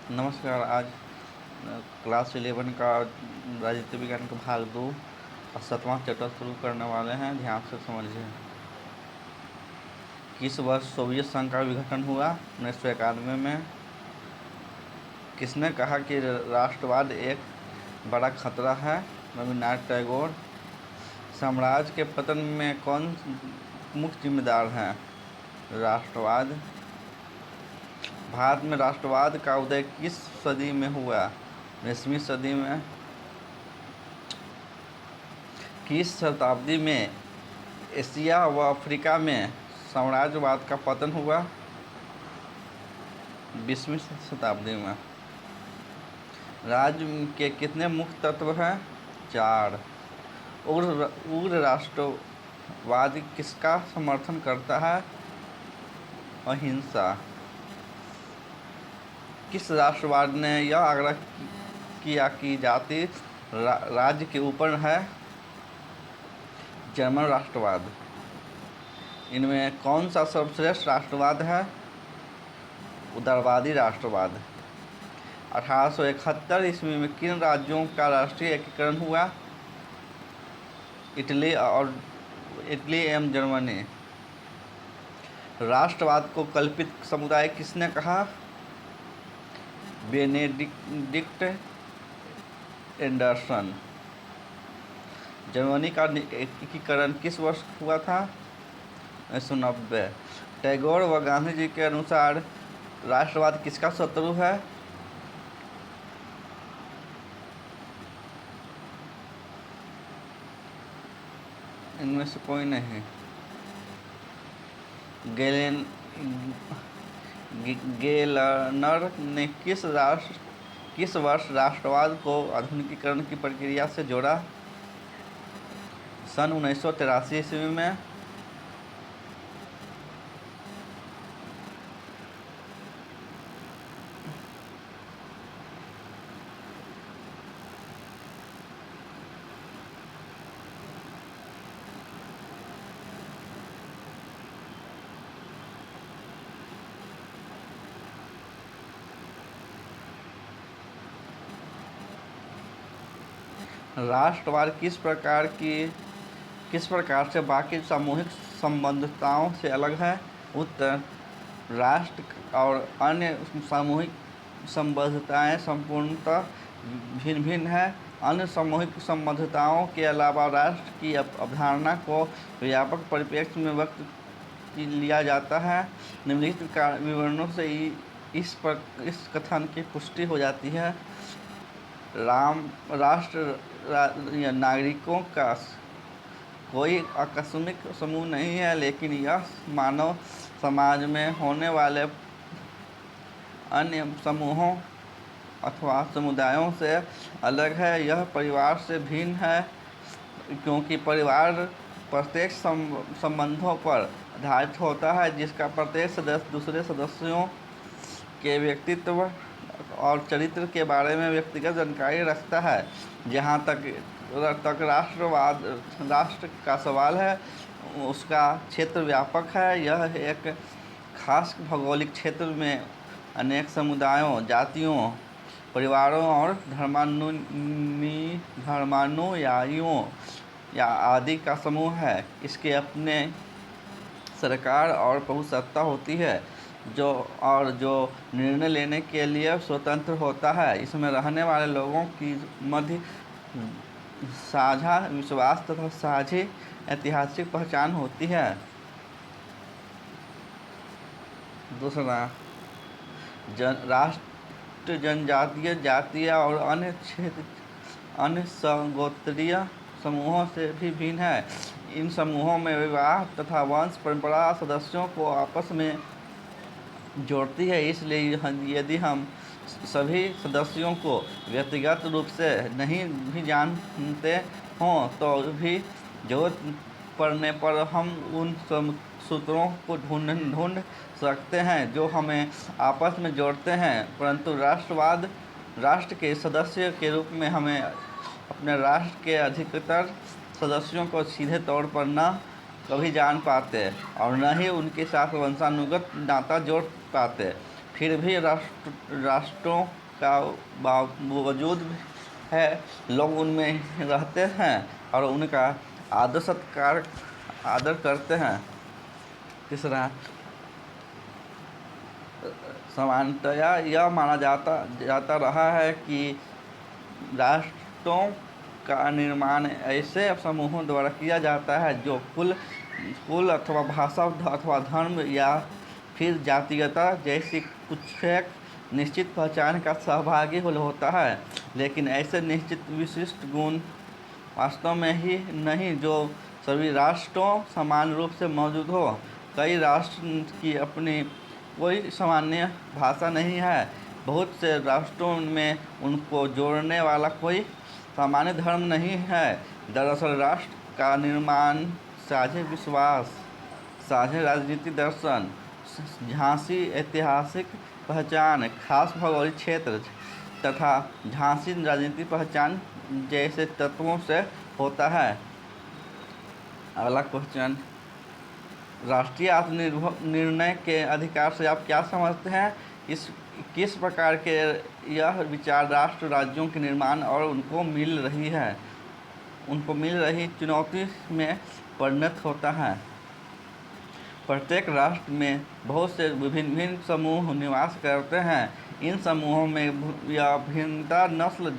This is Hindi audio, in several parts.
नमस्कार। आज क्लास 11 का राजनीति विज्ञान का भाग 2 और 7वां चैप्टर शुरू करने वाले हैं। ध्यान से समझिए। किस वर्ष सोवियत संघ का विघटन हुआ? 1991 में। किसने कहा कि राष्ट्रवाद एक बड़ा खतरा है? रविन्द्रनाथ टैगोर। साम्राज्य के पतन में कौन मुख्य जिम्मेदार है? राष्ट्रवाद। भारत में राष्ट्रवाद का उदय किस सदी में हुआ? 19वीं सदी में। किस शताब्दी में एशिया व अफ्रीका में साम्राज्यवाद का पतन हुआ? 20वीं शताब्दी में। राज्य के कितने मुख्य तत्व हैं? 4। उग्र राष्ट्रवाद किसका समर्थन करता है? अहिंसा। किस राष्ट्रवाद ने यह आग्रह किया कि जाति राज्य के ऊपर है? जर्मन राष्ट्रवाद। इनमें कौन सा सर्वश्रेष्ठ राष्ट्रवाद है? उदारवादी राष्ट्रवाद। 1871 ईस्वी में किन राज्यों का राष्ट्रीय एकीकरण हुआ? इटली एवं जर्मनी। राष्ट्रवाद को कल्पित समुदाय किसने कहा? Benedict Anderson. जर्मनी का एकीकरण किस वर्ष हुआ था? 1990। टैगोर व गांधी जी के अनुसार राष्ट्रवाद किसका शत्रु है? इनमें से कोई नहीं। गेलनर ने किस वर्ष राष्ट्रवाद को आधुनिकीकरण की प्रक्रिया से जोड़ा? सन 1983 ईस्वी में। राष्ट्रवाद किस प्रकार से बाकी सामूहिक संबद्धताओं से अलग है? उत्तर। राष्ट्र और अन्य सामूहिक संबद्धताएं संपूर्णतः भिन्न भिन्न है। अन्य सामूहिक संबद्धताओं के अलावा राष्ट्र की अवधारणा को व्यापक परिप्रेक्ष्य में व्यक्त लिया जाता है। निम्नलिखित विवरणों से इस कथन की पुष्टि हो जाती है। राष्ट्र नागरिकों का कोई आकस्मिक समूह नहीं है, लेकिन यह मानव समाज में होने वाले अन्य समूहों अथवा समुदायों से अलग है। यह परिवार से भिन्न है, क्योंकि परिवार प्रत्येक संबंधों पर आधारित होता है, जिसका प्रत्येक सदस्य दूसरे सदस्यों के व्यक्तित्व और चरित्र के बारे में व्यक्तिगत जानकारी रखता है। जहाँ तक राष्ट्र का सवाल है, उसका क्षेत्र व्यापक है। यह एक खास भौगोलिक क्षेत्र में अनेक समुदायों, जातियों, परिवारों और धर्मानुयायियों या आदि का समूह है। इसके अपने सरकार और बहुसत्ता होती है, जो निर्णय लेने के लिए स्वतंत्र होता है। इसमें रहने वाले लोगों की मध्य साझा विश्वास तथा साझी ऐतिहासिक पहचान होती है। दूसरा, राष्ट्र जनजातीय, जातीय और अन्य सगोत्रीय समूहों से भी भिन्न है। इन समूहों में विवाह तथा वंश परंपरा सदस्यों को आपस में जोड़ती है। इसलिए यदि हम सभी सदस्यों को व्यक्तिगत रूप से नहीं भी जानते हों, तो भी जरूरत पड़ने पर हम उन सूत्रों को ढूंढ सकते हैं जो हमें आपस में जोड़ते हैं। परंतु राष्ट्र के सदस्य के रूप में हमें अपने राष्ट्र के अधिकतर सदस्यों को सीधे तौर पर न कभी जान पाते और न ही उनके साथ वंशानुगत नाता जोड़ पाते। फिर भी राष्ट्रों का वजूद है, लोग उनमें रहते हैं और उनका आदर करते हैं। तीसरा, सामान्यतया यह माना जाता रहा है कि राष्ट्रों का निर्माण ऐसे समूहों द्वारा किया जाता है जो कुल अथवा भाषा अथवा धर्म या फिर जातीयता जैसी कुछ एक निश्चित पहचान का सहभागी होता है, लेकिन ऐसे निश्चित विशिष्ट गुण वास्तव में ही नहीं जो सभी राष्ट्रों समान रूप से मौजूद हो। कई राष्ट्र की अपनी कोई सामान्य भाषा नहीं है, बहुत से राष्ट्रों में उनको जोड़ने वाला कोई सामान्य धर्म नहीं है। दरअसल राष्ट्र का निर्माण साझे विश्वास, साझे राजनीतिक दर्शन, झांसी ऐतिहासिक पहचान, खास भौगोलिक क्षेत्र तथा झांसी राजनीतिक पहचान जैसे तत्वों से होता है। अगला क्वेश्चन, राष्ट्रीय आत्मनिर्णय के अधिकार से आप क्या समझते हैं? किस प्रकार के यह विचार राष्ट्र राज्यों के निर्माण और उनको मिल रही चुनौती में परिणत होता है। प्रत्येक राष्ट्र में बहुत से विभिन्न समूह निवास करते हैं। इन समूहों में यह भिन्नता नस्ल,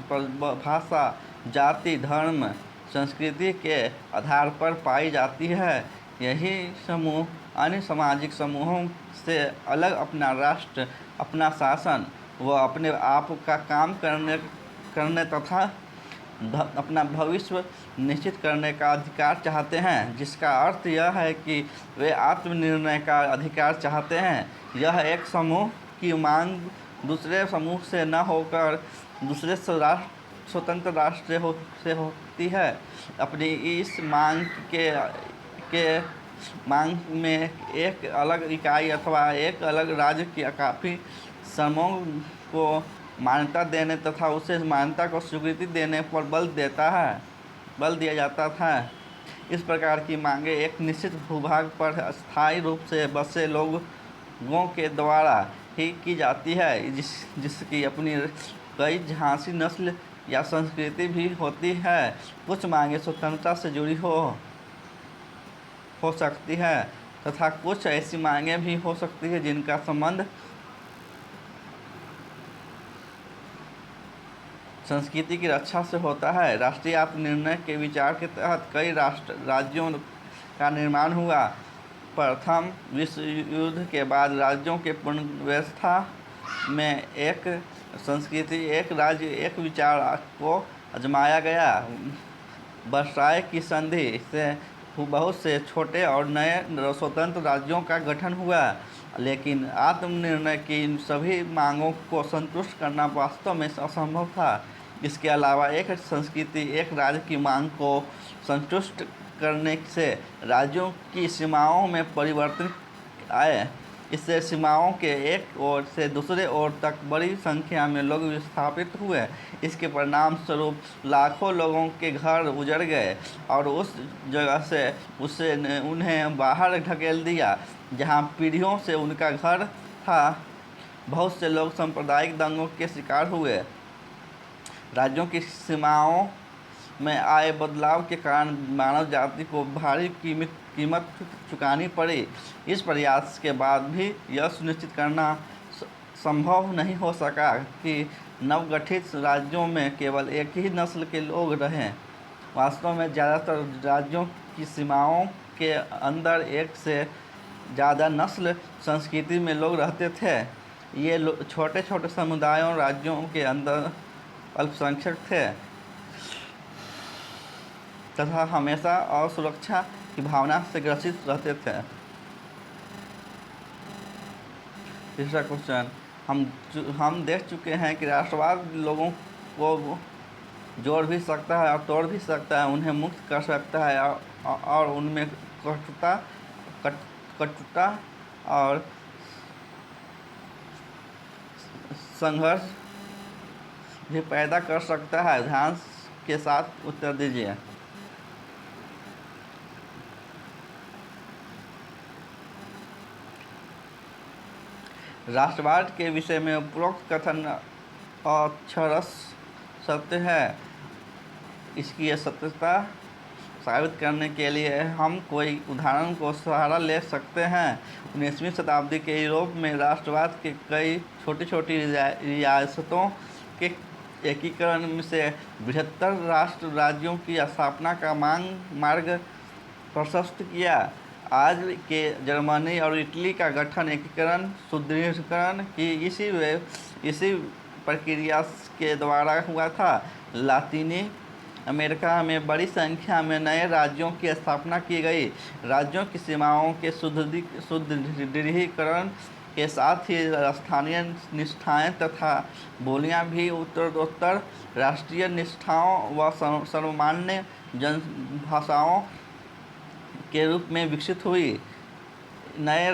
भाषा, जाति, धर्म, संस्कृति के आधार पर पाई जाती है। यही समूह अन्य सामाजिक समूहों से अलग अपना राष्ट्र, अपना शासन व अपने आप का काम करने तथा अपना भविष्य निश्चित करने का अधिकार चाहते हैं, जिसका अर्थ यह है कि वे आत्मनिर्णय का अधिकार चाहते हैं। यह एक समूह की मांग दूसरे समूह से न होकर दूसरे स्वतंत्र राष्ट्र से होती है। अपनी इस मांग में एक अलग इकाई अथवा एक अलग राज्य की काफ़ी समूह को मान्यता देने तथा उसे मान्यता को स्वीकृति देने पर बल दिया जाता था। इस प्रकार की मांगें एक निश्चित भूभाग पर अस्थायी रूप से बसे लोगों के द्वारा ही की जाती है, जिसकी अपनी कई झांसी नस्ल या संस्कृति भी होती है। कुछ मांगें स्वतंत्रता से जुड़ी हो सकती है तथा कुछ ऐसी मांगें भी हो सकती है जिनका संबंध संस्कृति की रक्षा से होता है। राष्ट्रीय आत्मनिर्णय के विचार के तहत कई राज्यों का निर्माण हुआ। प्रथम विश्व युद्ध के बाद राज्यों के पुनर्व्यवस्था में एक संस्कृति, एक राज्य, एक विचार को आजमाया गया। वर्साय की संधि से बहुत से छोटे और नए स्वतंत्र राज्यों का गठन हुआ, लेकिन आत्मनिर्णय की इन सभी मांगों को संतुष्ट करना वास्तव में असंभव था। इसके अलावा एक संस्कृति, एक राज्य की मांग को संतुष्ट करने से राज्यों की सीमाओं में परिवर्तन आए। इससे सीमाओं के एक ओर से दूसरे ओर तक बड़ी संख्या में लोग विस्थापित हुए। इसके परिणाम स्वरूप लाखों लोगों के घर उजड़ गए और उस जगह से उन्हें बाहर ढकेल दिया जहां पीढ़ियों से उनका घर था। बहुत से लोग सांप्रदायिक दंगों के शिकार हुए। राज्यों की सीमाओं में आए बदलाव के कारण मानव जाति को भारी कीमत चुकानी पड़ी। इस प्रयास के बाद भी यह सुनिश्चित करना संभव नहीं हो सका कि नवगठित राज्यों में केवल एक ही नस्ल के लोग रहें। वास्तव में ज़्यादातर राज्यों की सीमाओं के अंदर एक से ज़्यादा नस्ल संस्कृति में लोग रहते थे। ये छोटे छोटे समुदायों राज्यों के अंदर अल्पसंख्यक थे तथा हमेशा असुरक्षा की भावना से ग्रसित रहते थे। तीसरा क्वेश्चन, हम देख चुके हैं कि राष्ट्रवाद लोगों को जोड़ भी सकता है और तोड़ भी सकता है, उन्हें मुक्त कर सकता है और उनमें कटुता और संघर्ष भी पैदा कर सकता है। ध्यान के साथ उत्तर दीजिए। राष्ट्रवाद के विषय में उपरोक्त कथन अक्षरश सत्य है। इसकी सत्यता साबित करने के लिए हम कोई उदाहरण को सहारा ले सकते हैं। 19वीं शताब्दी के यूरोप में राष्ट्रवाद के कई छोटी छोटी रियासतों के एकीकरण से बृहत्तर राष्ट्र राज्यों की स्थापना का मार्ग प्रशस्त किया। आज के जर्मनी और इटली का गठन एकीकरण सुदृढ़ीकरण की इसी प्रक्रिया के द्वारा हुआ था। लातीनी अमेरिका में बड़ी संख्या में नए राज्यों की स्थापना की गई। राज्यों की सीमाओं के सुदृढ़ीकरण के साथ ही स्थानीय निष्ठाएं तथा बोलियां भी उत्तरोत्तर राष्ट्रीय निष्ठाओं व सर्वमान्य जनभाषाओं के रूप में विकसित हुई। नए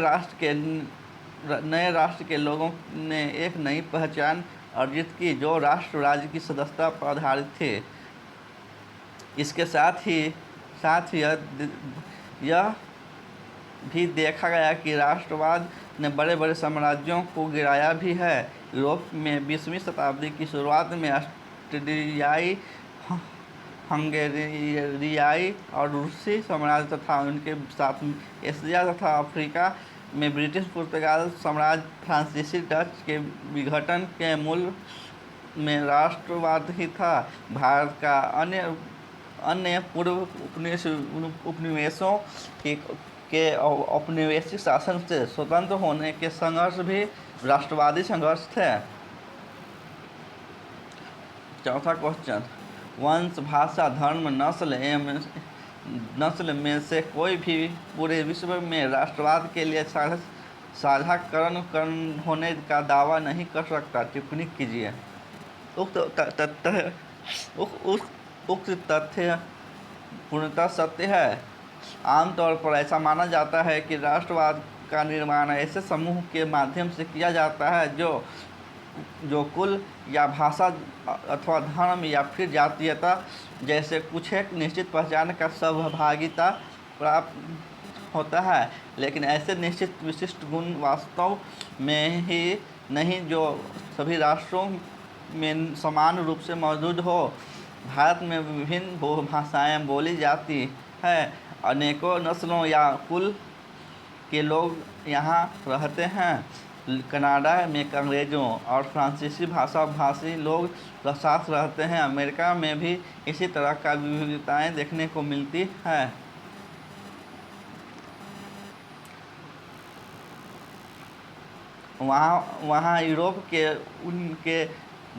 राष्ट्र के लोगों ने एक नई पहचान अर्जित की जो राष्ट्र राज्य की सदस्यता पर आधारित थी। इसके साथ ही यह भी देखा गया कि राष्ट्रवाद ने बड़े बड़े साम्राज्यों को गिराया भी है। यूरोप में 20वीं शताब्दी की शुरुआत में ऑस्ट्रियाई, हंगेरियाई और रूसी साम्राज्य तथा उनके साथ एशिया तथा अफ्रीका में ब्रिटिश पुर्तगाल साम्राज्य, फ्रांसीसी डच के विघटन के मूल में राष्ट्रवाद ही था। भारत का अन्य पूर्व उपनिवेशों के औपनिवेशिक शासन से स्वतंत्र होने के संघर्ष भी राष्ट्रवादी संघर्ष थे। चौथा क्वेश्चन, वंश, भाषा, धर्म, नस्ल में से कोई भी पूरे विश्व में राष्ट्रवाद के लिए साझाकरण होने का दावा नहीं कर सकता। टिप्पणी कीजिए। उक्त तथ्य पूर्णतः सत्य है। आमतौर पर ऐसा माना जाता है कि राष्ट्रवाद का निर्माण ऐसे समूह के माध्यम से किया जाता है जो कुल या भाषा अथवा धर्म या फिर जातीयता जैसे कुछ एक निश्चित पहचान का सहभागिता प्राप्त होता है, लेकिन ऐसे निश्चित विशिष्ट गुण वास्तव में ही नहीं जो सभी राष्ट्रों में समान रूप से मौजूद हो। भारत में विभिन्न भाषाएं बोली जाती है। अनेकों नस्लों या कुल के लोग यहाँ रहते हैं। कनाडा में अंग्रेज़ों और फ्रांसीसी भाषी लोग साथ रहते हैं। अमेरिका में भी इसी तरह का विविधताएं देखने को मिलती है। वहाँ यूरोप के उनके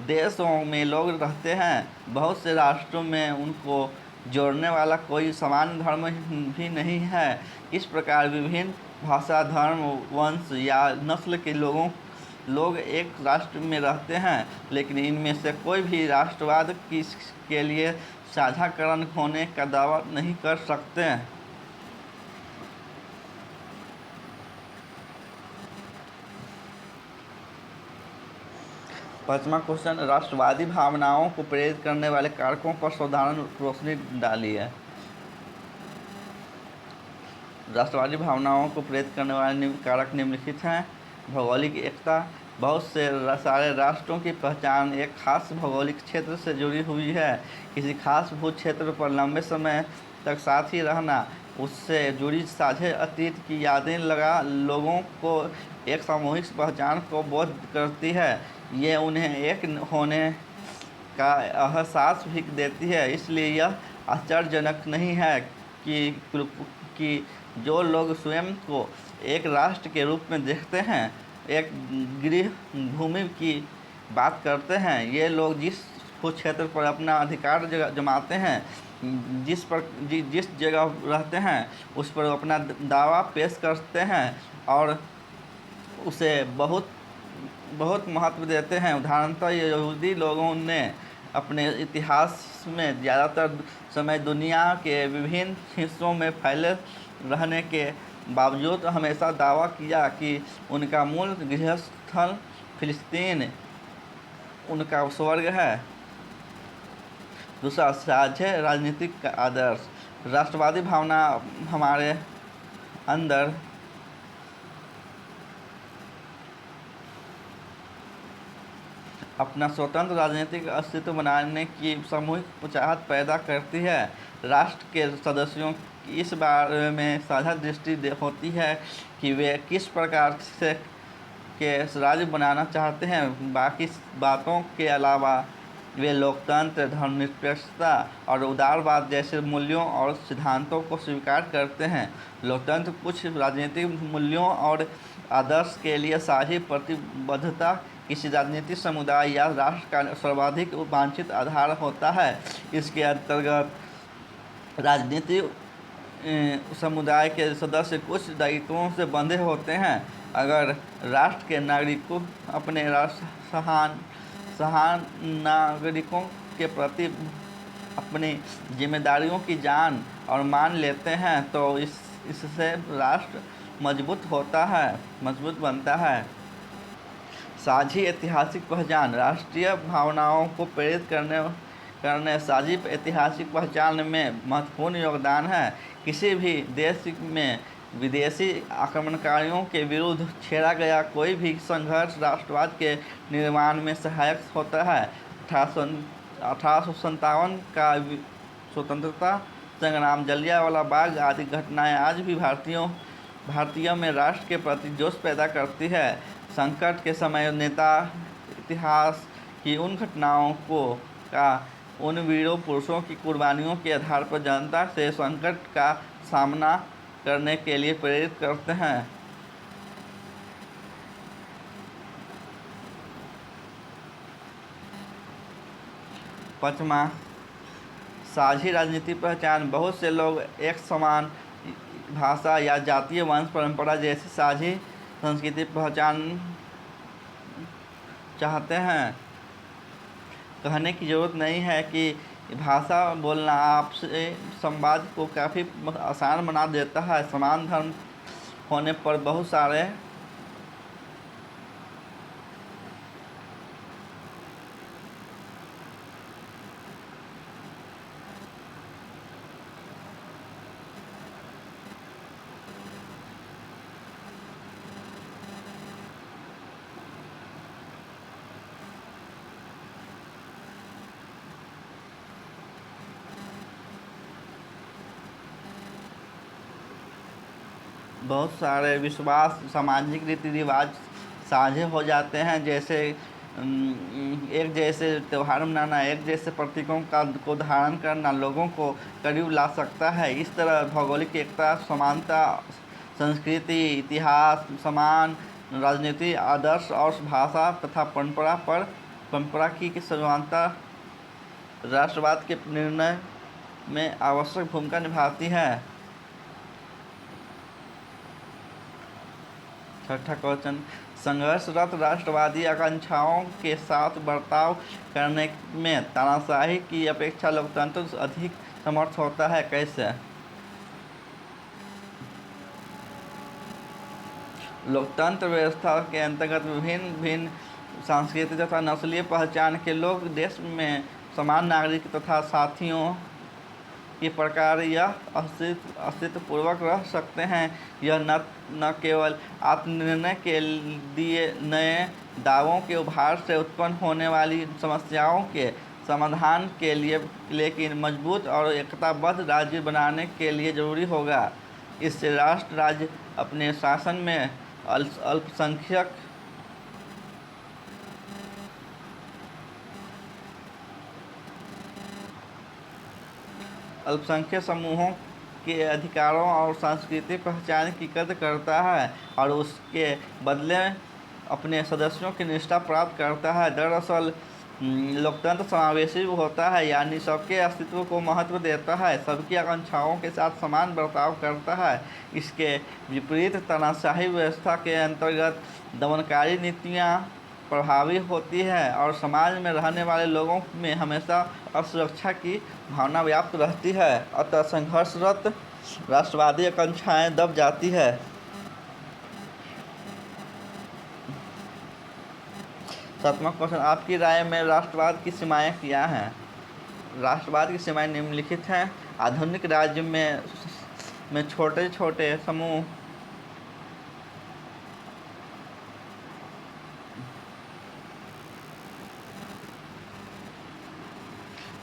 देशों में लोग रहते हैं। बहुत से राष्ट्रों में उनको जोड़ने वाला कोई समान धर्म भी नहीं है। इस प्रकार विभिन्न भाषा, धर्म, वंश या नस्ल के लोग एक राष्ट्र में रहते हैं, लेकिन इनमें से कोई भी राष्ट्रवाद के लिए साझाकरण होने का दावा नहीं कर सकते। पांचवा क्वेश्चन, राष्ट्रवादी भावनाओं को प्रेरित करने वाले कारकों पर साधारण रोशनी डालिए। राष्ट्रवादी भावनाओं को प्रेरित करने वाले कारक निम्नलिखित हैं। भौगोलिक एकता, बहुत से सारे राष्ट्रों की पहचान एक खास भौगोलिक क्षेत्र से जुड़ी हुई है। किसी खास भू क्षेत्र पर लंबे समय तक साथ ही रहना, उससे जुड़ी साझे अतीत की यादें लोगों को एक सामूहिक पहचान को बोध करती है। ये उन्हें एक होने का एहसास भी देती है। इसलिए यह आश्चर्यजनक नहीं है कि जो लोग स्वयं को एक राष्ट्र के रूप में देखते हैं, एक गृह भूमि की बात करते हैं, ये लोग जिस क्षेत्र पर अपना अधिकार जमाते हैं, जिस जगह रहते हैं, उस पर अपना दावा पेश करते हैं और उसे बहुत महत्व देते हैं। उदाहरणतः यहूदी लोगों ने अपने इतिहास में ज़्यादातर समय दुनिया के विभिन्न हिस्सों में फैले रहने के बावजूद हमेशा दावा किया कि उनका मूल गृहस्थल फिलिस्तीन उनका स्वर्ग है। दूसरा, साझे राजनीतिक आदर्श। राष्ट्रवादी भावना हमारे अंदर अपना स्वतंत्र राजनीतिक अस्तित्व बनाने की सामूहिक चाहत पैदा करती है। राष्ट्र के सदस्यों की इस बारे में साझा दृष्टि होती है कि वे किस प्रकार से के राज्य बनाना चाहते हैं। बाकी बातों के अलावा वे लोकतंत्र, धर्मनिरपेक्षता और उदारवाद जैसे मूल्यों और सिद्धांतों को स्वीकार करते हैं। लोकतंत्र कुछ राजनीतिक मूल्यों और आदर्श के लिए साझी प्रतिबद्धता किसी राजनीतिक समुदाय या राष्ट्र का सर्वाधिक वांछित आधार होता है। इसके अंतर्गत राजनीतिक समुदाय के सदस्य कुछ दायित्वों से बंधे होते हैं। अगर राष्ट्र के नागरिकों अपने सहान नागरिकों के प्रति अपनी जिम्मेदारियों की जान और मान लेते हैं तो इससे राष्ट्र मजबूत बनता है। साझी ऐतिहासिक पहचान राष्ट्रीय भावनाओं को प्रेरित करने साझी ऐतिहासिक पहचान में महत्वपूर्ण योगदान है। किसी भी देश में विदेशी आक्रमणकारियों के विरुद्ध छेड़ा गया कोई भी संघर्ष राष्ट्रवाद के निर्माण में सहायक होता है। 1857 का स्वतंत्रता संग्राम, जलियांवाला बाग आदि घटनाएं आज भी भारतीयों में राष्ट्र के प्रति जोश पैदा करती है। संकट के समय नेता इतिहास की उन घटनाओं का उन वीरों पुरुषों की कुर्बानियों के आधार पर जनता से संकट का सामना करने के लिए प्रेरित करते हैं। पाँचवां, साझी राजनीतिक पहचान बहुत से लोग एक समान भाषा या जातीय वंश परंपरा जैसी साझी संस्कृति पहचान चाहते हैं। कहने की ज़रूरत नहीं है कि भाषा बोलना आपसे संवाद को काफ़ी आसान बना देता है। समान धर्म होने पर बहुत सारे विश्वास, सामाजिक रीति रिवाज साझे हो जाते हैं, जैसे एक जैसे त्यौहार मनाना, एक जैसे प्रतीकों को धारण करना लोगों को करीब ला सकता है। इस तरह भौगोलिक एकता, समानता, संस्कृति, इतिहास, समान राजनीति, आदर्श और भाषा तथा परंपरा की समानता राष्ट्रवाद के निर्णय में आवश्यक भूमिका निभाती है। छठा क्वेश्चन, संघर्षरत राष्ट्रवादी आकांक्षाओं के साथ बर्ताव करने में तानाशाही की अपेक्षा लोकतंत्र अधिक समर्थ होता है, कैसे? लोकतंत्र व्यवस्था के अंतर्गत विभिन्न सांस्कृतिक तथा नस्लीय पहचान के लोग देश में समान नागरिक तथा साथियों के प्रकार यह अस्तित्वपूर्वक रह सकते हैं। यह न केवल आत्मनिर्णय के लिए नए दावों के उभार से उत्पन्न होने वाली समस्याओं के समाधान के लिए, लेकिन मजबूत और एकताबद्ध राज्य बनाने के लिए जरूरी होगा। इससे राष्ट्र राज्य अपने शासन में अल्पसंख्यक समूहों के अधिकारों और सांस्कृतिक पहचान की कद्र करता है और उसके बदले अपने सदस्यों की निष्ठा प्राप्त करता है। दरअसल लोकतंत्र समावेशी होता है, यानी सबके अस्तित्व को महत्व देता है, सबकी आकांक्षाओं के साथ समान बर्ताव करता है। इसके विपरीत तानाशाही व्यवस्था के अंतर्गत दमनकारी नीतियाँ प्रभावी होती है और समाज में रहने वाले लोगों में हमेशा असुरक्षा की भावना व्याप्त रहती है। अतः संघर्षरत राष्ट्रवादी आकांक्षाएं दब जाती है। सातवां क्वेश्चन, आपकी राय में राष्ट्रवाद की सीमाएं क्या हैं? राष्ट्रवाद की सीमाएं निम्नलिखित हैं। आधुनिक राज्य में छोटे छोटे समूह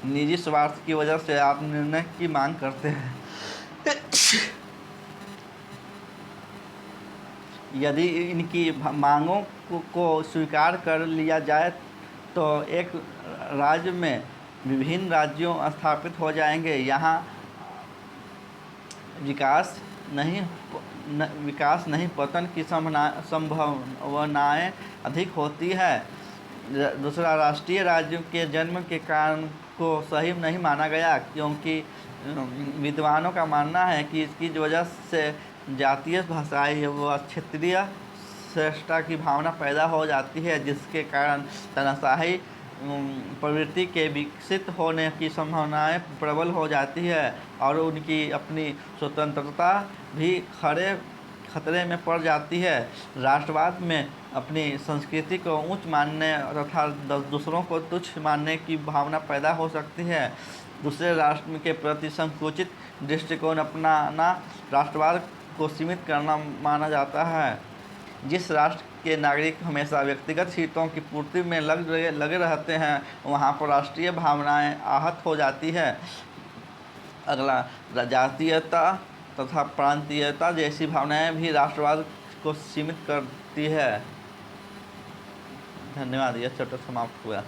निजी स्वार्थ की वजह से आत्मनिर्णय की मांग करते हैं। यदि इनकी मांगों को स्वीकार कर लिया जाए तो एक राज्य में विभिन्न राज्यों स्थापित हो जाएंगे। यहाँ विकास नहीं पतन की संभावनाएं अधिक होती है। दूसरा, राष्ट्रीय राज्यों के जन्म के कारण को सही नहीं माना गया, क्योंकि विद्वानों का मानना है कि इसकी वजह से जातीय, भाषाई व क्षेत्रीय श्रेष्ठता की भावना पैदा हो जाती है, जिसके कारण तानाशाही प्रवृत्ति के विकसित होने की संभावनाएं प्रबल हो जाती है और उनकी अपनी स्वतंत्रता भी खतरे में पड़ जाती है। राष्ट्रवाद में अपनी संस्कृति को उच्च मानने तथा दूसरों को तुच्छ मानने की भावना पैदा हो सकती है। दूसरे राष्ट्र के प्रति संकुचित दृष्टिकोण अपनाना राष्ट्रवाद को सीमित करना माना जाता है। जिस राष्ट्र के नागरिक हमेशा व्यक्तिगत हितों की पूर्ति में लगे रहते हैं, वहाँ पर राष्ट्रीय भावनाएं आहत हो जाती है। अगला, जातीयता तथा प्रांतीयता जैसी भावनाएं भी राष्ट्रवाद को सीमित करती है। धन्यवाद। यह चैप्टर समाप्त हुआ।